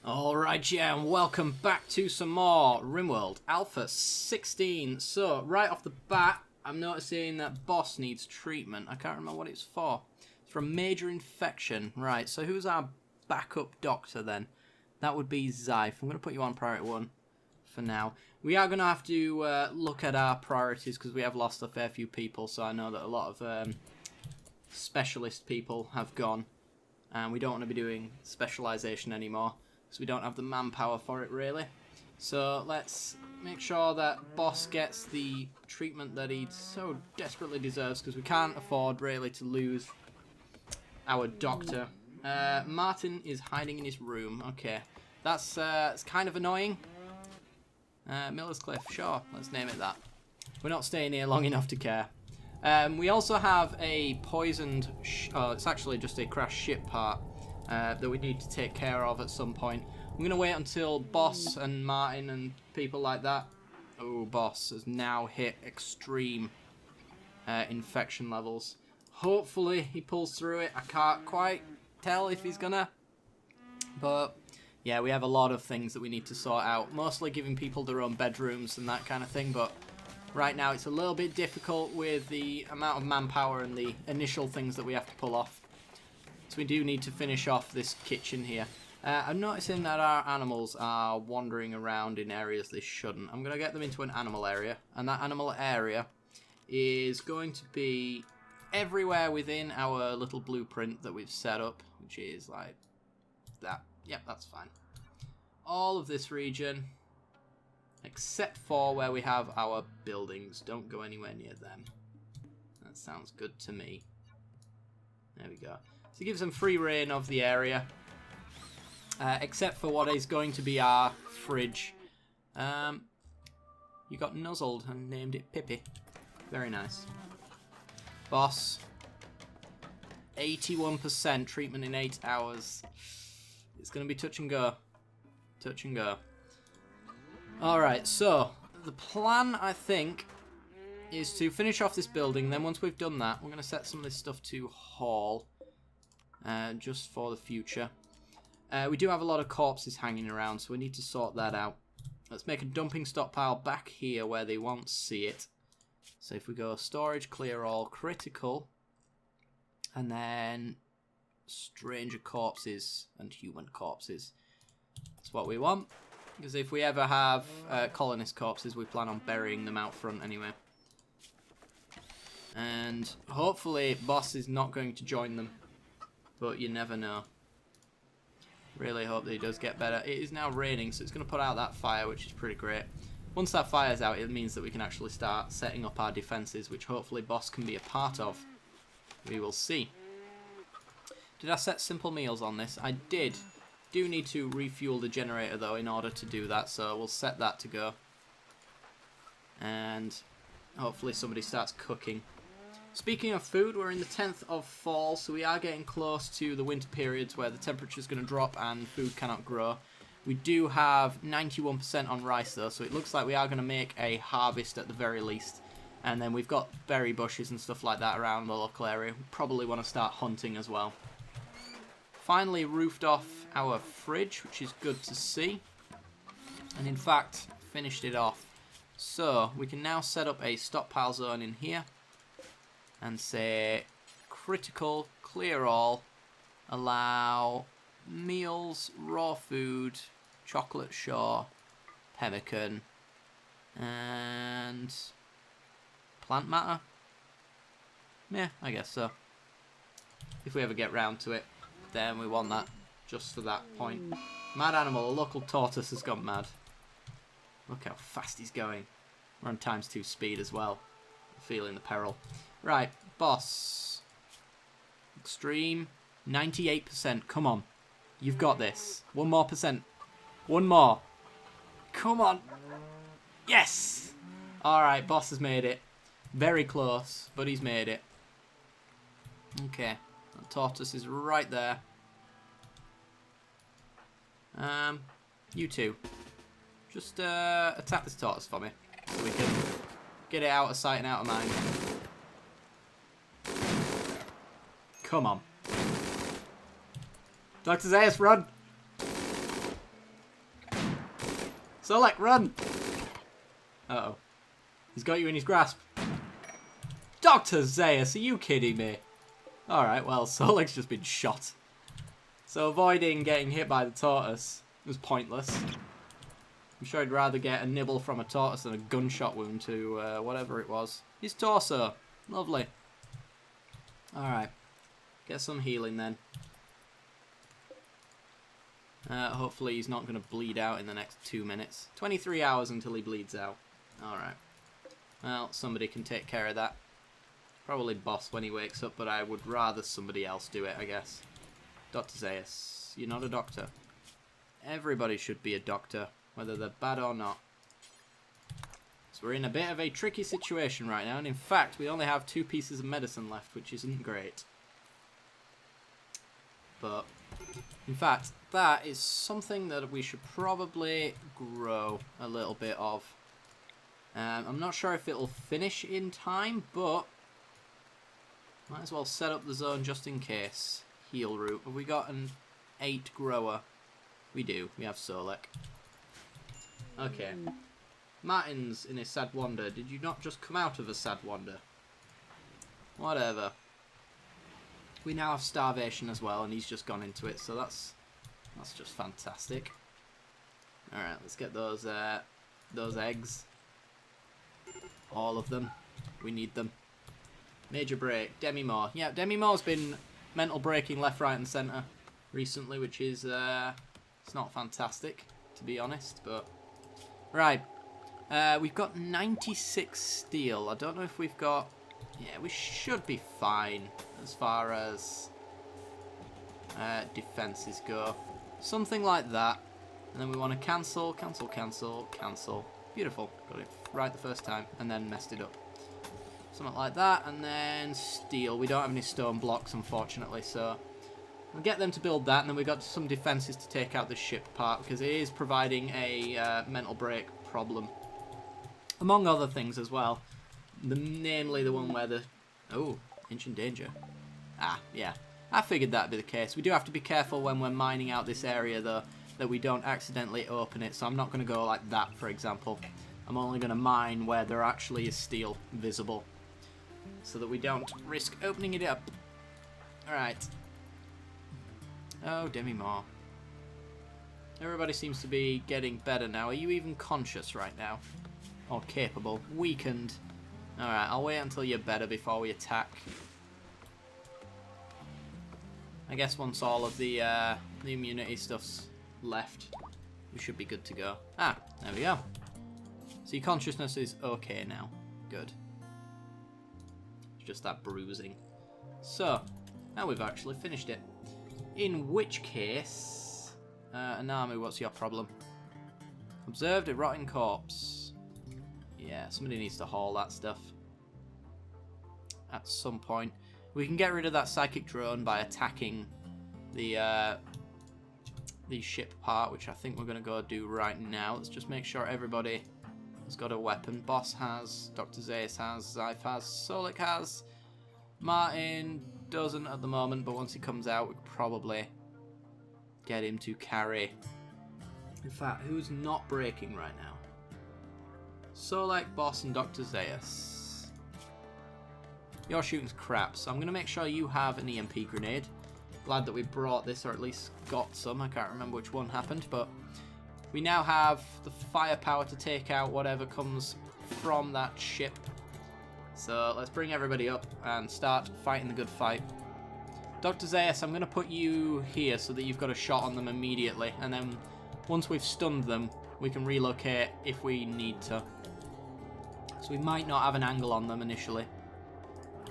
Alright, yeah, and welcome back to some more Rimworld Alpha 16. So, right off the bat, I'm noticing that boss needs treatment. I can't remember what it's for. It's for a major infection. Right, so who's our backup doctor then? That would be Zyph. I'm going to put you on priority 1 for now. We are going to have to look at our priorities because we have lost a fair few people. So I know that a lot of specialist people have gone. And we don't want to be doing specialisation anymore, because we don't have the manpower for it, really. So let's make sure that boss gets the treatment that he so desperately deserves, because we can't afford, really, to lose our doctor. Martin is hiding in his room. Okay, that's it's kind of annoying. Miller's Cliff, sure, let's name it that. We're not staying here long enough to care. We also have a poisoned... it's actually just a crashed ship part. That we need to take care of at some point. I'm going to wait until Boss and Martin and people like that... Oh, Boss has now hit extreme infection levels. Hopefully he pulls through it. I can't quite tell if he's gonna. But yeah, we have a lot of things that we need to sort out. Mostly giving people their own bedrooms and that kind of thing. But right now it's a little bit difficult with the amount of manpower and the initial things that we have to pull off. So we do need to finish off this kitchen here. I'm noticing that our animals are wandering around in areas they shouldn't. I'm going to get them into an animal area. And that animal area is going to be everywhere within our little blueprint that we've set up. Which is like that. Yep, that's fine. All of this region, except for where we have our buildings. Don't go anywhere near them. That sounds good to me. There we go. So it gives them free reign of the area, except for what is going to be our fridge. You got nuzzled and named it Pippi. Very nice. Boss. 81% treatment in 8 hours. It's going to be touch and go. Touch and go. Alright, so the plan, I think, is to finish off this building. Then once we've done that, we're going to set some of this stuff to haul. Just for the future. We do have a lot of corpses hanging around, so we need to sort that out. Let's make a dumping stockpile back here where they won't see it. So if we go storage, clear all, critical, and then stranger corpses and human corpses. That's what we want. Because if we ever have colonist corpses, we plan on burying them out front anyway. And hopefully Boss is not going to join them. But you never know. Really hope that he does get better. It is now raining, so it's going to put out that fire, which is pretty great. Once that fire's out, it means that we can actually start setting up our defences, which hopefully Boss can be a part of. We will see. Did I set simple meals on this? I did. Do need to refuel the generator, though, in order to do that, so we'll set that to go. And hopefully somebody starts cooking. Speaking of food, we're in the 10th of fall, so we are getting close to the winter periods where the temperature is going to drop and food cannot grow. We do have 91% on rice, though, so it looks like we are going to make a harvest at the very least. And then we've got berry bushes and stuff like that around the local area. We probably want to start hunting as well. Finally roofed off our fridge, which is good to see. And in fact, finished it off. So, we can now set up a stockpile zone in here. And say, critical, clear all, allow meals, raw food, chocolate shore, pemmican, and plant matter? Yeah, I guess so. If we ever get round to it, then we want that just for that point. Mad animal, a local tortoise has gone mad. Look how fast he's going. We're on ×2 speed as well. Feeling the peril. Right, Boss. Extreme. 98%. Come on. You've got this. 1 more percent. 1 more. Come on. Yes! Alright, Boss has made it. Very close, but he's made it. Okay. The tortoise is right there. You two. Just attack this tortoise for me. So we can get it out of sight and out of mind. Come on. Dr. Zayas, run! Solek, run! Uh-oh. He's got you in his grasp. Dr. Zaius, are you kidding me? Alright, well, Solek's just been shot. So avoiding getting hit by the tortoise was pointless. I'm sure I'd rather get a nibble from a tortoise than a gunshot wound to whatever it was. His torso. Lovely. Alright. Get some healing then. Hopefully he's not going to bleed out in the next 2 minutes. 23 hours until he bleeds out. Alright. Well, somebody can take care of that. Probably boss when he wakes up, but I would rather somebody else do it, I guess. Dr. Zaius, you're not a doctor. Everybody should be a doctor, whether they're bad or not. So we're in a bit of a tricky situation right now, and in fact, we only have 2 pieces of medicine left, which isn't great. But, in fact, that is something that we should probably grow a little bit of. I'm not sure if it'll finish in time, but might as well set up the zone just in case. Heal root. Have we got an 8 grower? We do. We have Solek. Okay. Martin's in a sad wander. Did you not just come out of a sad wander? Whatever. We now have starvation as well, and he's just gone into it, so that's just fantastic. Alright, let's get those eggs. All of them. We need them. Major break. Demi Moore. Yeah, Demi Moore's been mental breaking left, right, and centre recently, which is it's not fantastic, to be honest. But right, we've got 96 steel. I don't know if we've got. Yeah, we should be fine as far as defences go. Something like that. And then we want to cancel, cancel, cancel, cancel. Beautiful. Got it right the first time, and then messed it up. Something like that, and then steel. We don't have any stone blocks, unfortunately, so we'll get them to build that, and then we've got some defences to take out the ship part, because it is providing a mental break problem. Among other things as well. Namely the one where the... Oh, ancient danger. Ah, yeah. I figured that'd be the case. We do have to be careful when we're mining out this area, though, that we don't accidentally open it, so I'm not going to go like that, for example. I'm only going to mine where there actually is steel visible, so that we don't risk opening it up. Alright. Oh, Demi Moore. Everybody seems to be getting better now. Are you even conscious right now? Or capable? Weakened. Alright, I'll wait until you're better before we attack. I guess once all of the immunity stuff's left, we should be good to go. Ah, there we go. So your consciousness is okay now. Good. It's just that bruising. So, now we've actually finished it. In which case... Anamu, what's your problem? Observed a rotting corpse. Yeah, somebody needs to haul that stuff. At some point. We can get rid of that psychic drone by attacking the ship part, which I think we're going to go do right now. Let's just make sure everybody has got a weapon. Boss has, Dr. Zaius has, Zyph has, Solek has. Martin doesn't at the moment, but once he comes out, we could probably get him to carry. In fact, who's not breaking right now? Solek, Boss, and Dr. Zaius. Your shooting's crap, so I'm going to make sure you have an EMP grenade. Glad that we brought this, or at least got some. I can't remember which one happened, but we now have the firepower to take out whatever comes from that ship. So let's bring everybody up and start fighting the good fight. Dr. Zaius, I'm going to put you here so that you've got a shot on them immediately, and then once we've stunned them, we can relocate if we need to. So we might not have an angle on them initially,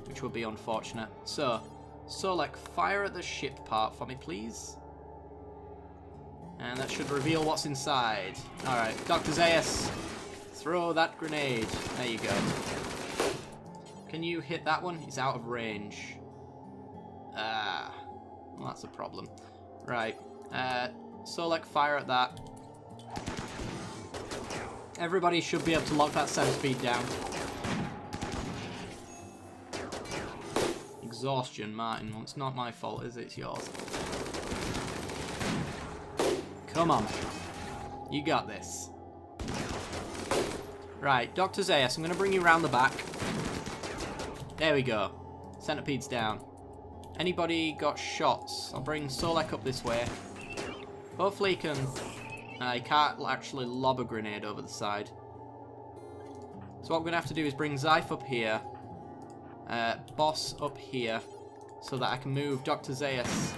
which would be unfortunate. So, Solek, fire at the ship part for me, please. And that should reveal what's inside. Alright, Dr. Zaius, throw that grenade. There you go. Can you hit that one? It's out of range. Ah, well, that's a problem. Right, Solek, fire at that. Everybody should be able to lock that 7 speed down. Exhaustion, Martin. Well, it's not my fault, is it? It's yours. Come on. You got this. Right, Dr. Zayas, I'm going to bring you around the back. There we go. Centipede's down. Anybody got shots? I'll bring Solek up this way. Hopefully he can... he can't actually lob a grenade over the side. So what we're going to have to do is bring Zyph up here. Boss up here. So that I can move Dr. Zayas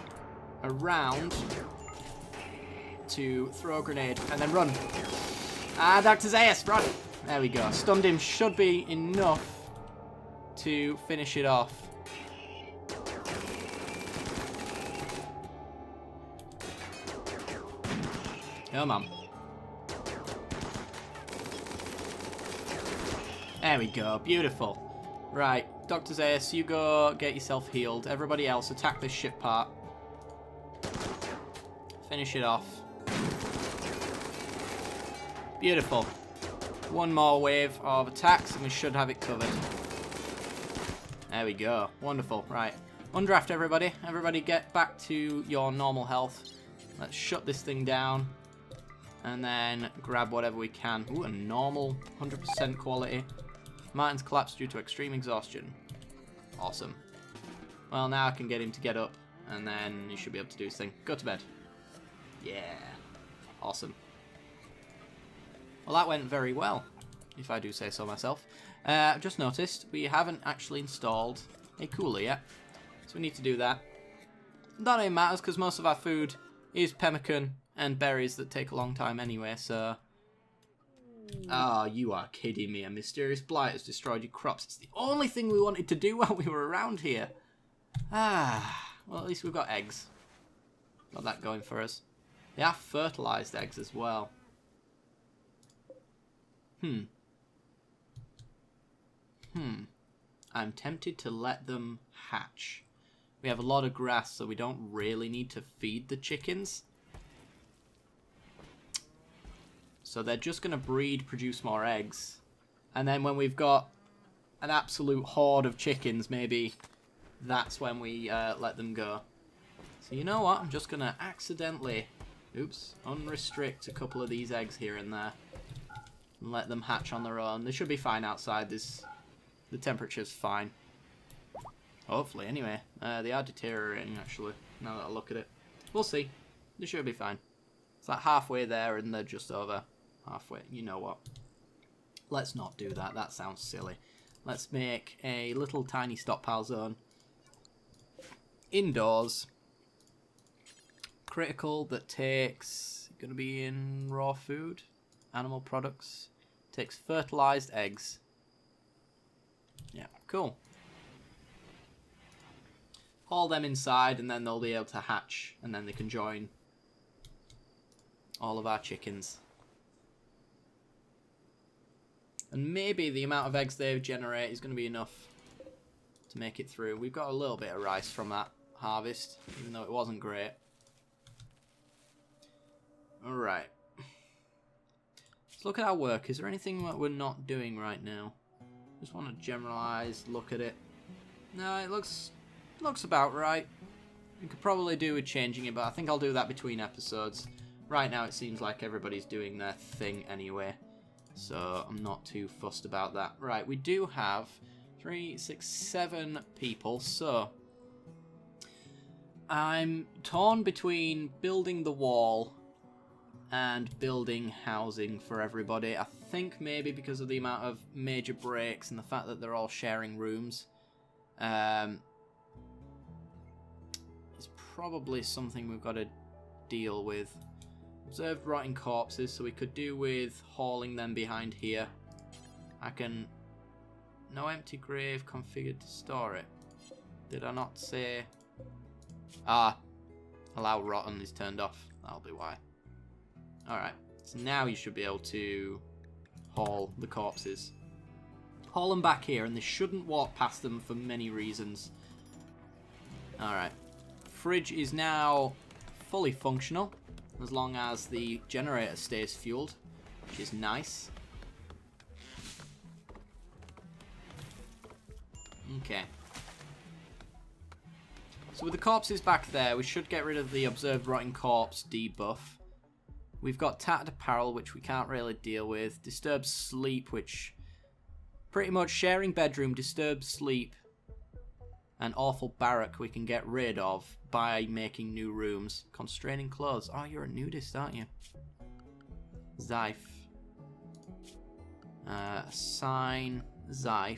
around to throw a grenade and then run. Ah, Dr. Zayas, run! There we go. Stunned him should be enough to finish it off. Come on. There we go. Beautiful. Right, Dr. Zayas, you go get yourself healed. Everybody else, attack this ship part. Finish it off. Beautiful. One more wave of attacks and we should have it covered. There we go. Wonderful. Right. Undraft everybody. Everybody get back to your normal health. Let's shut this thing down. And then grab whatever we can. Ooh, a normal 100% quality. Martin's collapsed due to extreme exhaustion. Awesome. Well, now I can get him to get up. And then he should be able to do his thing. Go to bed. Yeah. Awesome. Well, that went very well, if I do say so myself. I've just noticed we haven't actually installed a cooler yet. So we need to do that. That ain't matters, because most of our food is pemmican and berries that take a long time anyway, so... Oh, you are kidding me. A mysterious blight has destroyed your crops. It's the only thing we wanted to do while we were around here. Ah, well, at least we've got eggs. Got that going for us. They are fertilized eggs as well. I'm tempted to let them hatch. We have a lot of grass, so we don't really need to feed the chickens. So they're just going to breed, produce more eggs. And then when we've got an absolute horde of chickens, maybe that's when we let them go. So you know what? I'm just going to accidentally, unrestrict a couple of these eggs here and there. And let them hatch on their own. They should be fine outside. The temperature's fine. Hopefully, anyway. They are deteriorating, actually, now that I look at it. We'll see. They should be fine. It's like halfway there and they're just over halfway. You know what? Let's not do that. That sounds silly. Let's make a little tiny stockpile zone. Indoors. Critical that takes... Going to be in raw food. Animal products. Takes fertilized eggs. Yeah, cool. Haul them inside and then they'll be able to hatch. And then they can join all of our chickens. And maybe the amount of eggs they generate is going to be enough to make it through. We've got a little bit of rice from that harvest, even though it wasn't great. Alright. Let's look at our work. Is there anything that we're not doing right now? Just want to generalize, look at it. No, it looks about right. We could probably do with changing it, but I think I'll do that between episodes. Right now it seems like everybody's doing their thing anyway, so I'm not too fussed about that. Right, we do have 3, 6, 7 people, so I'm torn between building the wall and building housing for everybody. I think maybe because of the amount of major breaks and the fact that they're all sharing rooms, it's probably something we've got to deal with. Observed rotting corpses, so we could do with hauling them behind here. I can... No empty grave configured to store it. Did I not say... Ah, allow rotten is turned off. That'll be why. Alright, so now you should be able to haul the corpses. Haul them back here, and they shouldn't walk past them for many reasons. Alright. Fridge is now fully functional, as long as the generator stays fueled, which is nice. Okay. So with the corpses back there, we should get rid of the observed rotting corpse debuff. We've got tattered apparel, which we can't really deal with. Disturbed sleep, which pretty much sharing bedroom, disturbed sleep, and awful barrack we can get rid of by making new rooms. Constraining clothes. Oh, you're a nudist, aren't you? Zyph. Assign Zyph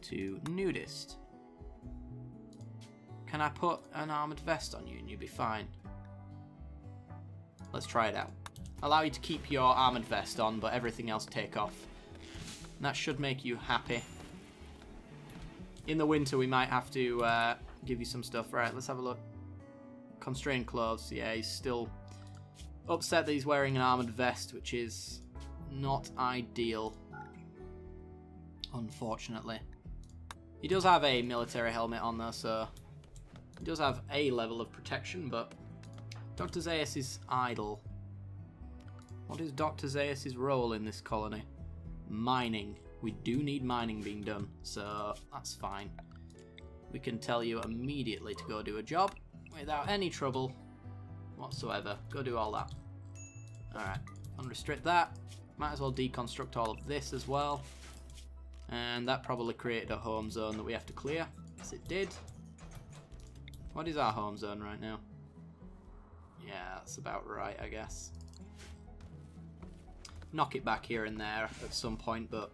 to nudist. Can I put an armoured vest on you and you'll be fine? Let's try it out. Allow you to keep your armoured vest on, but everything else take off. And that should make you happy. In the winter, we might have to give you some stuff. Right, let's have a look. Constrained clothes. Yeah, he's still upset that he's wearing an armoured vest, which is not ideal, unfortunately. He does have a military helmet on though, so he does have a level of protection, but Dr. Zaius is idle. What is Dr. Zaius' role in this colony? Mining. We do need mining being done, so that's fine. We can tell you immediately to go do a job without any trouble whatsoever. Go do all that. Alright, unrestrict that. Might as well deconstruct all of this as well. And that probably created a home zone that we have to clear. Yes, it did. What is our home zone right now? Yeah, that's about right, I guess. Knock it back here and there at some point, but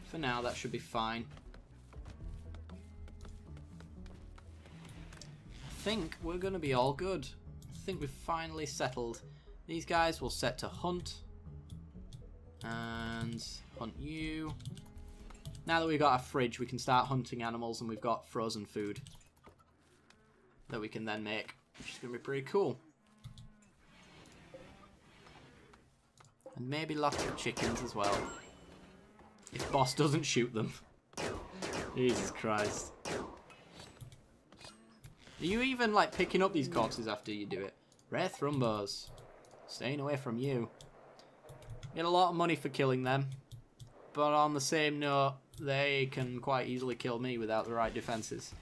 for now that should be fine. I think we're going to be all good. I think we've finally settled. These guys will set to hunt. And hunt you. Now that we've got a fridge, we can start hunting animals, and we've got frozen food that we can then make, which is going to be pretty cool. And maybe lots of chickens as well. If boss doesn't shoot them. Jesus Christ. Are you even like picking up these corpses after you do it? Rare thrumbos. Staying away from you. Get a lot of money for killing them. But on the same note, they can quite easily kill me without the right defences.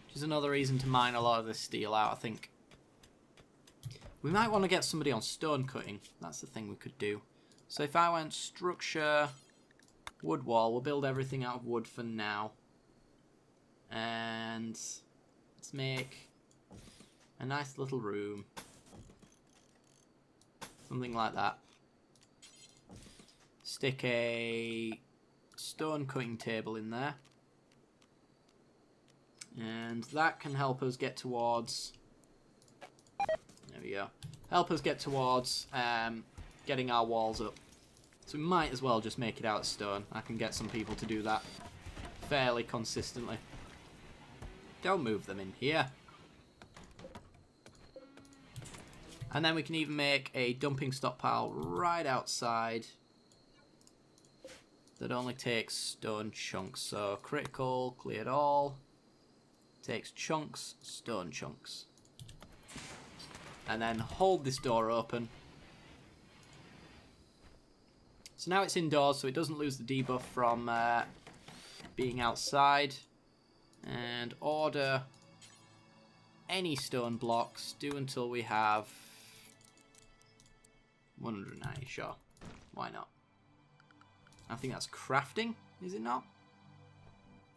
Which is another reason to mine a lot of this steel out, I think. We might want to get somebody on stone cutting. That's the thing we could do. So if I went structure, wood wall, we'll build everything out of wood for now. And let's make a nice little room. Something like that. Stick a stone cutting table in there. And that can help us get towards... There we go. Help us get towards getting our walls up. So we might as well just make it out of stone. I can get some people to do that fairly consistently. Don't move them in here. And then we can even make a dumping stockpile right outside that only takes stone chunks. So critical, cleared all. Takes chunks, stone chunks. And then hold this door open. So now it's indoors, so it doesn't lose the debuff from being outside. And order any stone blocks. Do until we have 190, sure. Why not? I think that's crafting, is it not?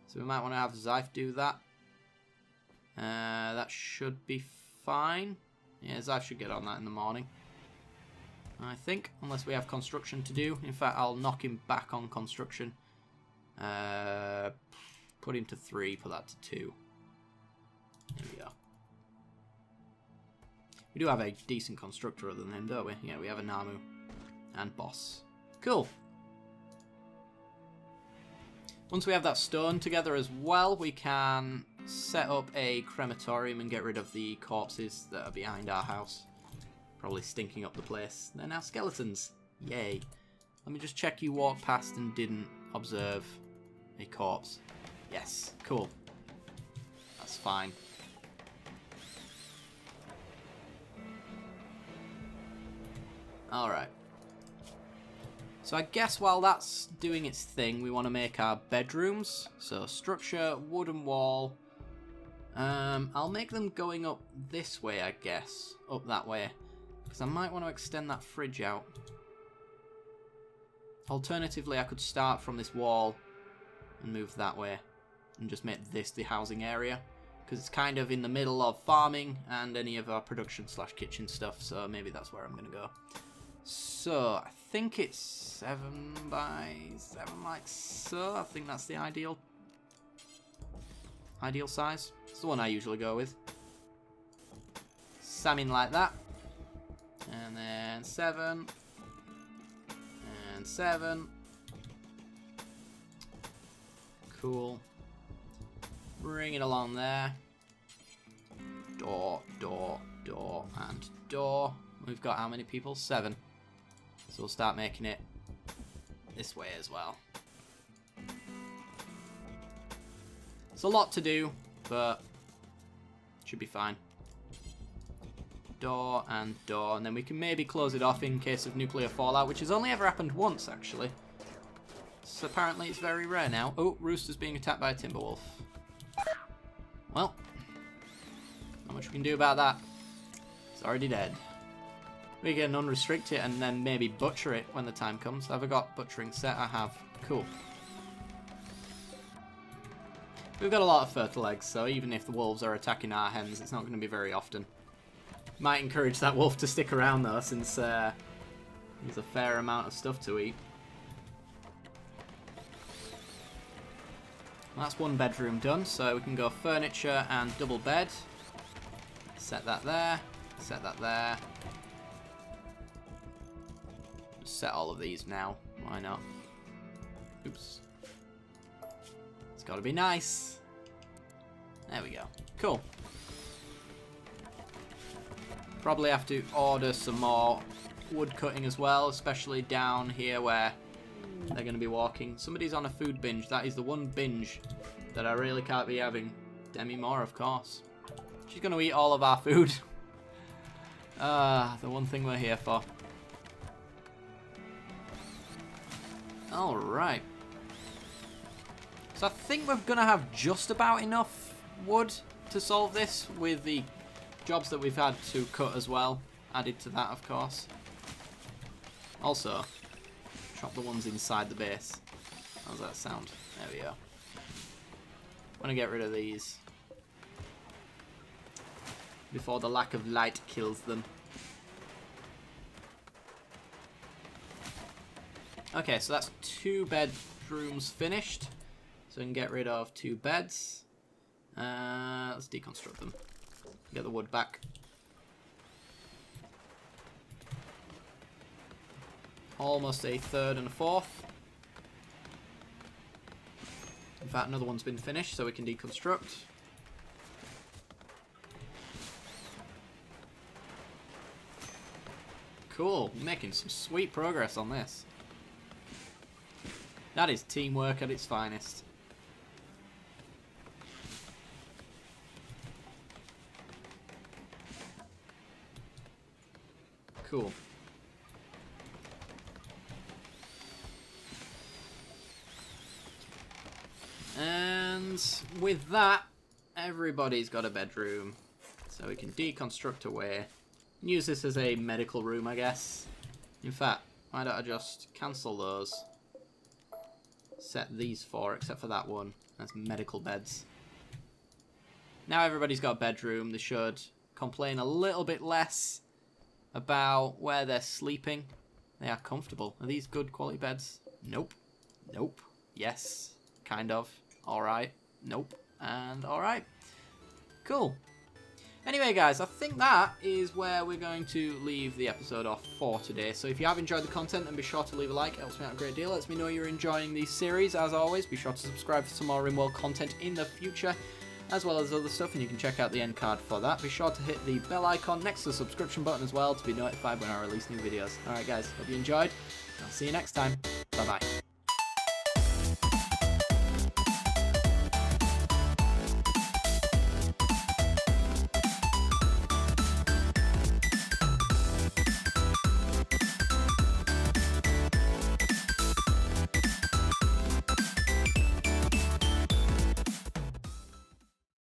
So we might want to have Zyph do that. That should be fine. Yeah, Zyph should get on that in the morning, I think, unless we have construction to do. In fact, I'll knock him back on construction. Put him to 3, put that to 2. There we go. We do have a decent constructor other than him, don't we? Yeah, we have a Namu and boss. Cool. Once we have that stone together as well, we can set up a crematorium and get rid of the corpses that are behind our house. Probably stinking up the place. They're now skeletons. Yay. Let me just check you walked past and didn't observe a corpse. Yes, cool. That's fine. Alright. So I guess while that's doing its thing, we want to make our bedrooms. So structure, wooden wall, I'll make them going up this way, I guess. Up that way. Because I might want to extend that fridge out. Alternatively, I could start from this wall and move that way. And just make this the housing area. Because it's kind of in the middle of farming and any of our production / kitchen stuff. So maybe that's where I'm going to go. So, I think it's 7 by 7 like so. I think that's the ideal size. It's the one I usually go with. Salmon like that. And then 7. And 7. Cool. Bring it along there. Door, door, door, and door. We've got how many people? 7. So we'll start making it this way as well. It's a lot to do, but it should be fine. Door and door, and then we can maybe close it off in case of nuclear fallout, which has only ever happened once, actually. So apparently it's very rare now. Oh, Rooster's being attacked by a timber wolf. Well, not much we can do about that. It's already dead. We can unrestrict it and then maybe butcher it when the time comes. Have I got butchering set? I have. Cool. We've got a lot of fertile eggs, so even if the wolves are attacking our hens, it's not going to be very often. Might encourage that wolf to stick around though, since there's a fair amount of stuff to eat. Well, that's one bedroom done, so we can go furniture and double bed. Set that there. Set that there. Just set all of these now. Why not? Oops. It's got to be nice. There we go. Cool. Probably have to order some more wood cutting as well, especially down here where they're going to be walking. Somebody's on a food binge. That is the one binge that I really can't be having. Demi Moore, of course. She's going to eat all of our food. The one thing we're here for. Alright. So I think we're going to have just about enough wood to solve this with the jobs that we've had to cut as well. Added to that, of course. Also, chop the ones inside the base. How's that sound? There we go. I'm going to get rid of these before the lack of light kills them. Okay, so that's 2 bedrooms finished. So we can get rid of 2 beds. Let's deconstruct them. Get the wood back. Almost a 3rd and a 4th. In fact, another one's been finished, so we can deconstruct. Cool, making some sweet progress on this. That is teamwork at its finest. Cool. And with that, everybody's got a bedroom. So we can deconstruct away. Use this as a medical room, I guess. In fact, why don't I just cancel those? Set these 4, except for that one. That's medical beds. Now everybody's got a bedroom. They should complain a little bit less about where they're sleeping. They are comfortable. Are these good quality beds? Nope. Nope. Yes. Kind of. Alright. Nope. And alright. Cool. Anyway, guys, I think that is where we're going to leave the episode off for today. So if you have enjoyed the content, then be sure to leave a like. It helps me out a great deal. Lets me know you're enjoying the series. As always, be sure to subscribe for some more Rimworld content in the future, as well as other stuff, and you can check out the end card for that. Be sure to hit the bell icon next to the subscription button as well to be notified when I release new videos. Alright, guys, hope you enjoyed. I'll see you next time. Bye-bye.